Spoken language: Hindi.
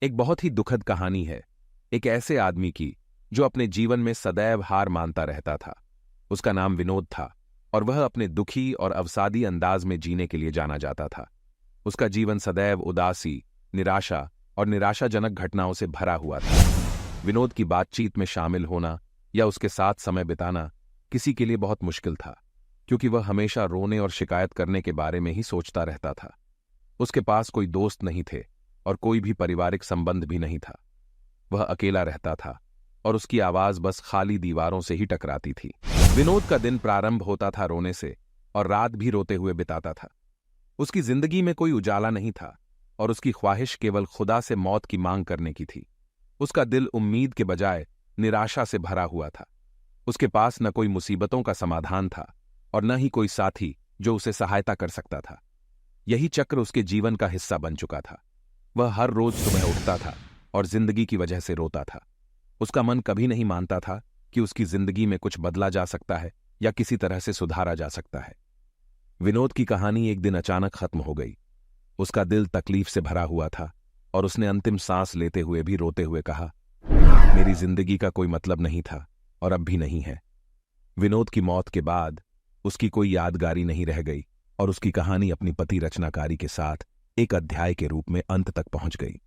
एक बहुत ही दुखद कहानी है, एक ऐसे आदमी की जो अपने जीवन में सदैव हार मानता रहता था। उसका नाम विनोद था और वह अपने दुखी और अवसादी अंदाज में जीने के लिए जाना जाता था। उसका जीवन सदैव उदासी, निराशा और निराशाजनक घटनाओं से भरा हुआ था। विनोद की बातचीत में शामिल होना या उसके साथ समय बिताना किसी के लिए बहुत मुश्किल था, क्योंकि वह हमेशा रोने और शिकायत करने के बारे में ही सोचता रहता था। उसके पास कोई दोस्त नहीं थे और कोई भी पारिवारिक संबंध भी नहीं था। वह अकेला रहता था और उसकी आवाज बस खाली दीवारों से ही टकराती थी। विनोद का दिन प्रारंभ होता था रोने से और रात भी रोते हुए बिताता था। उसकी जिंदगी में कोई उजाला नहीं था और उसकी ख्वाहिश केवल खुदा से मौत की मांग करने की थी। उसका दिल उम्मीद के बजाय निराशा से भरा हुआ था। उसके पास न कोई मुसीबतों का समाधान था और न ही कोई साथी जो उसे सहायता कर सकता था। यही चक्र उसके जीवन का हिस्सा बन चुका था। वह हर रोज सुबह उठता था और जिंदगी की वजह से रोता था। उसका मन कभी नहीं मानता था कि उसकी जिंदगी में कुछ बदला जा सकता है या किसी तरह से सुधारा जा सकता है। विनोद की कहानी एक दिन अचानक खत्म हो गई। उसका दिल तकलीफ से भरा हुआ था और उसने अंतिम सांस लेते हुए भी रोते हुए कहा, मेरी जिंदगी का कोई मतलब नहीं था और अब भी नहीं है। विनोद की मौत के बाद उसकी कोई यादगारी नहीं रह गई और उसकी कहानी अपनी पति रचनाकारी के साथ एक अध्याय के रूप में अंत तक पहुंच गई।